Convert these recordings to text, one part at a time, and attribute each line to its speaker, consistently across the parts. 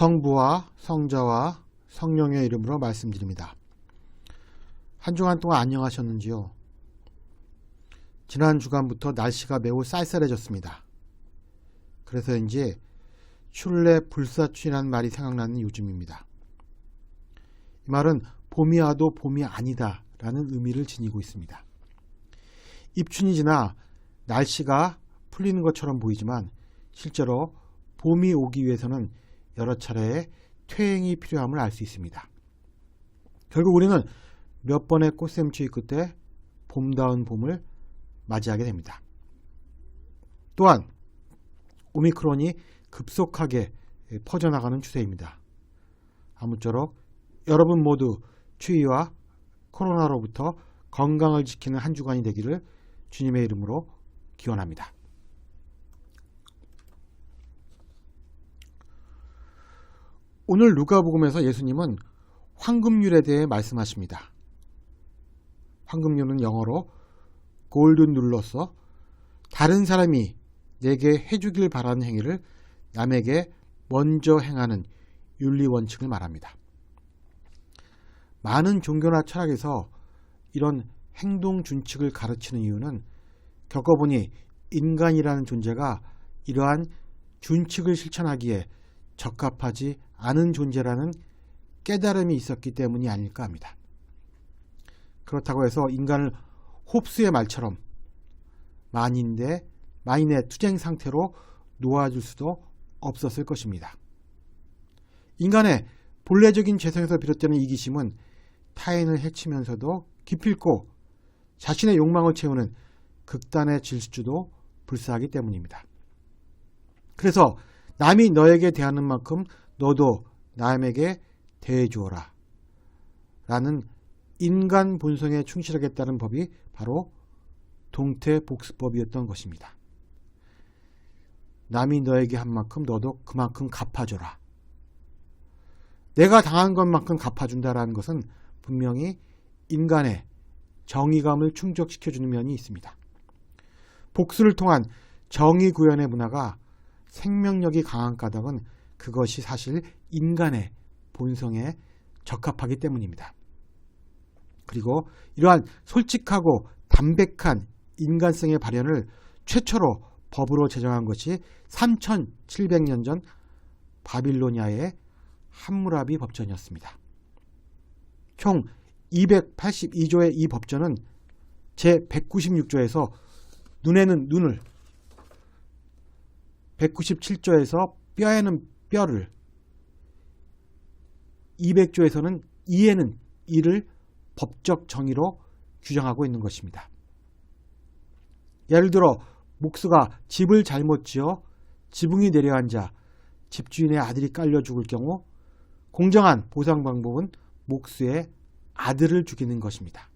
Speaker 1: 성부와 성자와 성령의 이름으로 말씀드립니다. 한 주간 동안 안녕하셨는지요? 지난 주간부터 날씨가 매우 쌀쌀해졌습니다. 그래서인지 출래 불사춘이라는 말이 생각나는 요즘입니다. 이 말은 봄이 와도 봄이 아니다 라는 의미를 지니고 있습니다. 입춘이 지나 날씨가 풀리는 것처럼 보이지만 실제로 봄이 오기 위해서는 여러 차례의 퇴행이 필요함을 알 수 있습니다. 결국 우리는 몇 번의 꽃샘추위 끝에 봄다운 봄을 맞이하게 됩니다. 또한 오미크론이 급속하게 퍼져나가는 추세입니다. 아무쪼록 여러분 모두 추위와 코로나로부터 건강을 지키는 한 주간이 되기를 주님의 이름으로 기원합니다. 오늘 누가복음에서 예수님은 황금률에 대해 말씀하십니다. 황금률은 영어로 골든 룰로서 다른 사람이 내게 해주길 바라는 행위를 남에게 먼저 행하는 윤리 원칙을 말합니다. 많은 종교나 철학에서 이런 행동 준칙을 가르치는 이유는 겪어보니 인간이라는 존재가 이러한 준칙을 실천하기에 적합하지 않은 존재라는 깨달음이 있었기 때문이 아닐까 합니다. 그렇다고 해서 인간을 홉스의 말처럼 만인의 투쟁 상태로 놓아줄 수도 없었을 것입니다. 인간의 본래적인 죄성에서 비롯되는 이기심은 타인을 해치면서도 기필코 자신의 욕망을 채우는 극단의 질주도 불사하기 때문입니다. 그래서 남이 너에게 대하는 만큼 너도 남에게 대해주어라 라는 인간 본성에 충실하겠다는 법이 바로 동태복수법이었던 것입니다. 남이 너에게 한 만큼 너도 그만큼 갚아줘라. 내가 당한 것만큼 갚아준다라는 것은 분명히 인간의 정의감을 충족시켜주는 면이 있습니다. 복수를 통한 정의 구현의 문화가 생명력이 강한 까닭은 그것이 사실 인간의 본성에 적합하기 때문입니다. 그리고 이러한 솔직하고 담백한 인간성의 발현을 최초로 법으로 제정한 것이 3700년 전 바빌로니아의 함무라비 법전이었습니다. 총 282조의 이 법전은 제196조에서 눈에는 눈을, 197조에서 뼈에는 뼈를, 200조에서는 이에는 이를 법적 정의로 규정하고 있는 것입니다. 예를 들어 목수가 집을 잘못 지어 지붕이 내려앉아 집주인의 아들이 깔려 죽을 경우 공정한 보상 방법은 목수의 아들을 죽이는 것입니다.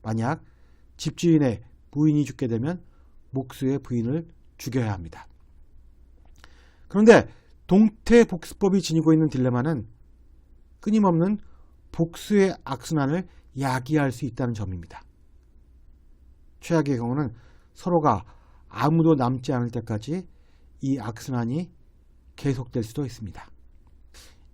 Speaker 1: 만약 집주인의 부인이 죽게 되면 목수의 부인을 죽여야 합니다. 그런데 동태복수법이 지니고 있는 딜레마는 끊임없는 복수의 악순환을 야기할 수 있다는 점입니다. 최악의 경우는 서로가 아무도 남지 않을 때까지 이 악순환이 계속될 수도 있습니다.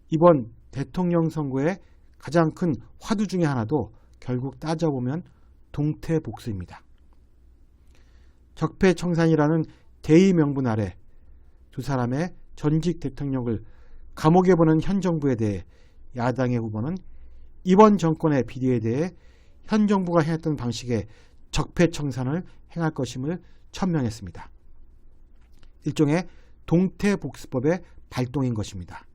Speaker 1: 이번 대통령 선거의 가장 큰 화두 중에 하나도 결국 따져보면 동태복수입니다. 적폐청산이라는 대의 명분 아래 두 사람의 전직 대통령을 감옥에 보낸 현 정부에 대해 야당의 후보는 이번 정권의 비리에 대해 현 정부가 행했던 방식의 적폐청산을 행할 것임을 천명했습니다. 일종의 동태복수법의 발동인 것입니다.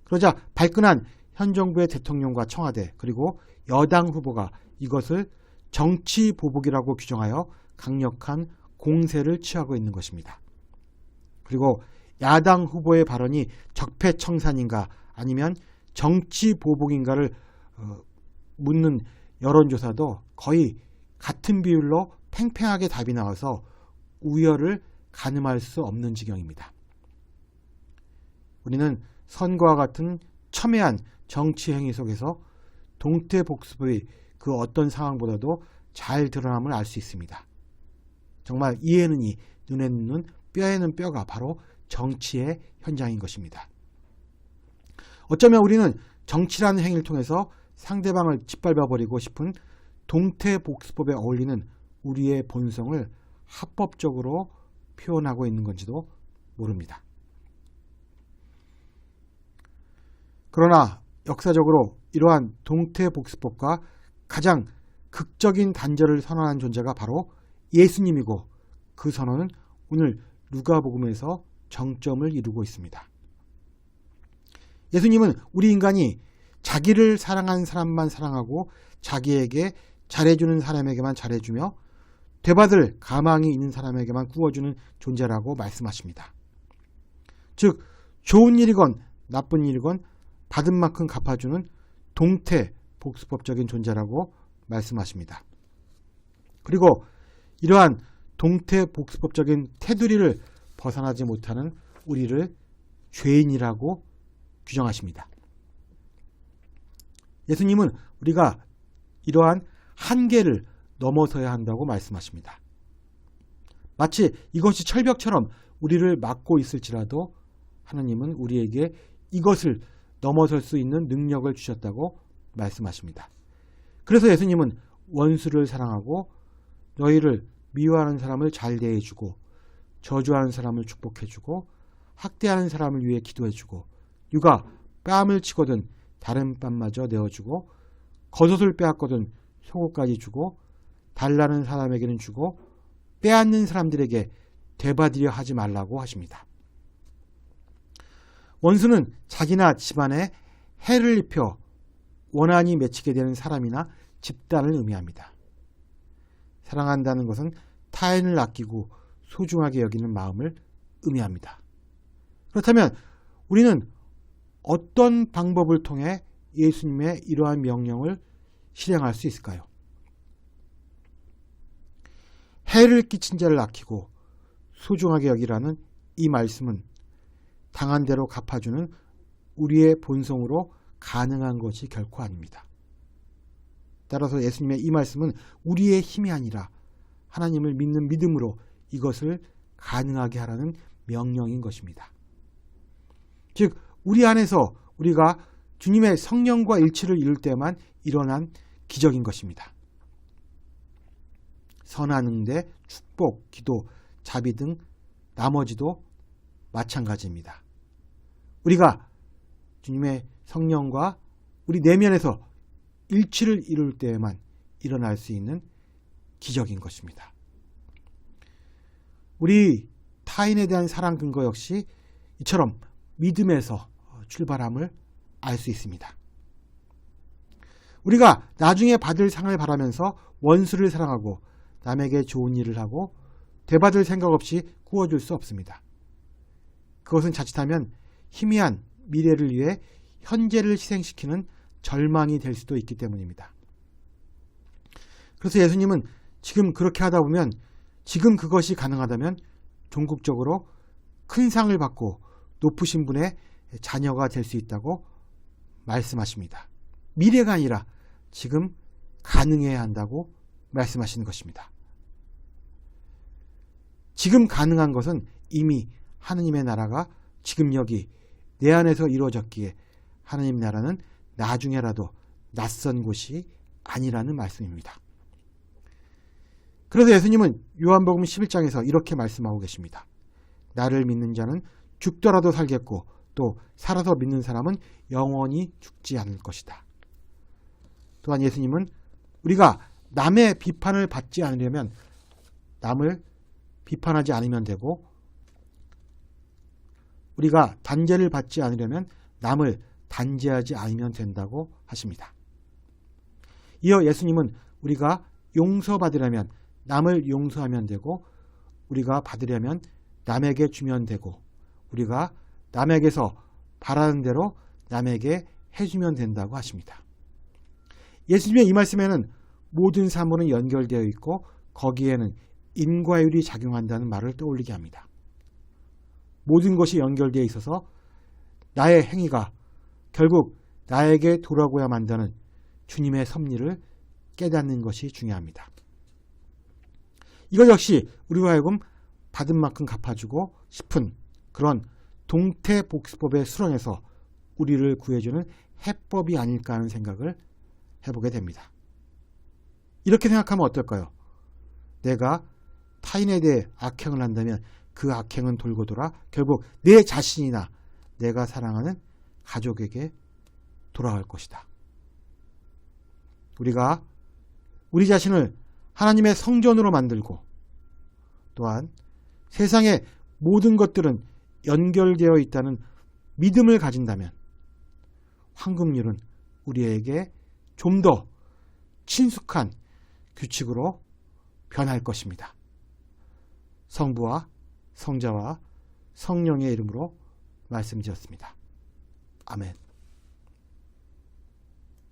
Speaker 1: 그러자 발끈한 현 정부의 대통령과 청와대 그리고 여당 후보가 이것을 정치보복이라고 규정하여 강력한 공세를 취하고 있는 것입니다. 그리고 야당 후보의 발언이 적폐청산인가 아니면 정치보복인가를 묻는 여론조사도 거의 같은 비율로 팽팽하게 답이 나와서 우열을 가늠할 수 없는 지경입니다. 우리는 선거와 같은 첨예한 정치 행위 속에서 동태복수법이 그 어떤 상황보다도 잘 드러남을 알 수 있습니다. 정말 이에는 이, 눈에는 눈, 뼈에는 뼈가 바로 정치의 현장인 것입니다. 어쩌면 우리는 정치라는 행위를 통해서 상대방을 짓밟아버리고 싶은 동태복수법에 어울리는 우리의 본성을 합법적으로 표현하고 있는 건지도 모릅니다. 그러나 역사적으로 이러한 동태복수법과 가장 극적인 단절을 선언한 존재가 바로 예수님이고, 그 선언은 오늘 누가복음에서 정점을 이루고 있습니다. 예수님은 우리 인간이 자기를 사랑한 사람만 사랑하고 자기에게 잘해주는 사람에게만 잘해주며 되받을 가망이 있는 사람에게만 구워주는 존재라고 말씀하십니다. 즉, 좋은 일이건 나쁜 일이건 받은 만큼 갚아주는 동태복수법적인 존재라고 말씀하십니다. 그리고 이러한 동태복수법적인 테두리를 벗어나지 못하는 우리를 죄인이라고 규정하십니다. 예수님은 우리가 이러한 한계를 넘어서야 한다고 말씀하십니다. 마치 이것이 철벽처럼 우리를 막고 있을지라도 하나님은 우리에게 이것을 넘어설 수 있는 능력을 주셨다고 말씀하십니다. 그래서 예수님은 원수를 사랑하고 너희를 미워하는 사람을 잘 대해주고 저주하는 사람을 축복해주고 학대하는 사람을 위해 기도해주고 누가 뺨을 치거든 다른 뺨마저 내어주고 겉옷을 빼앗거든 속옷까지 주고 달라는 사람에게는 주고 빼앗는 사람들에게 되받으려 하지 말라고 하십니다. 원수는 자기나 집안에 해를 입혀 원한이 맺히게 되는 사람이나 집단을 의미합니다. 사랑한다는 것은 타인을 아끼고 소중하게 여기는 마음을 의미합니다. 그렇다면 우리는 어떤 방법을 통해 예수님의 이러한 명령을 실행할 수 있을까요? 해를 끼친 자를 아끼고 소중하게 여기라는 이 말씀은 당한 대로 갚아주는 우리의 본성으로 가능한 것이 결코 아닙니다. 따라서 예수님의 이 말씀은 우리의 힘이 아니라 하나님을 믿는 믿음으로 이것을 가능하게 하라는 명령인 것입니다. 즉 우리 안에서 우리가 주님의 성령과 일치를 이룰 때만 일어난 기적인 것입니다. 선한 응대, 축복, 기도, 자비 등 나머지도 마찬가지입니다. 우리가 주님의 성령과 우리 내면에서 일치를 이룰 때에만 일어날 수 있는 기적인 것입니다. 우리 타인에 대한 사랑 근거 역시 이처럼 믿음에서 출발함을 알 수 있습니다. 우리가 나중에 받을 상을 바라면서 원수를 사랑하고 남에게 좋은 일을 하고 되받을 생각 없이 구워줄 수 없습니다. 그것은 자칫하면 희미한 미래를 위해 현재를 희생시키는 절망이 될 수도 있기 때문입니다. 그래서 예수님은 지금 그렇게 하다 보면 지금 그것이 가능하다면 종국적으로 큰 상을 받고 높으신 분의 자녀가 될 수 있다고 말씀하십니다. 미래가 아니라 지금 가능해야 한다고 말씀하시는 것입니다. 지금 가능한 것은 이미 하느님의 나라가 지금 여기 내 안에서 이루어졌기에 하느님 나라는 나중에라도 낯선 곳이 아니라는 말씀입니다. 그래서 예수님은 요한복음 11장에서 이렇게 말씀하고 계십니다. 나를 믿는 자는 죽더라도 살겠고 또 살아서 믿는 사람은 영원히 죽지 않을 것이다. 또한 예수님은 우리가 남의 비판을 받지 않으려면 남을 비판하지 않으면 되고 우리가 단죄를 받지 않으려면 남을 단죄하지 않으면 된다고 하십니다. 이어 예수님은 우리가 용서받으려면 남을 용서하면 되고 우리가 받으려면 남에게 주면 되고 우리가 남에게서 바라는 대로 남에게 해주면 된다고 하십니다. 예수님의 이 말씀에는 모든 사물은 연결되어 있고 거기에는 인과율이 작용한다는 말을 떠올리게 합니다. 모든 것이 연결되어 있어서 나의 행위가 결국 나에게 돌아오고야 만다는 주님의 섭리를 깨닫는 것이 중요합니다. 이것 역시 우리와 하여금 받은 만큼 갚아주고 싶은 그런 동태복수법의 수렁에서 우리를 구해주는 해법이 아닐까 하는 생각을 해보게 됩니다. 이렇게 생각하면 어떨까요? 내가 타인에 대해 악행을 한다면 그 악행은 돌고 돌아 결국 내 자신이나 내가 사랑하는 가족에게 돌아갈 것이다. 우리가 우리 자신을 하나님의 성전으로 만들고 또한 세상의 모든 것들은 연결되어 있다는 믿음을 가진다면 황금률은 우리에게 좀 더 친숙한 규칙으로 변할 것입니다. 성부와 성자와 성령의 이름으로 말씀드렸습니다. 아멘.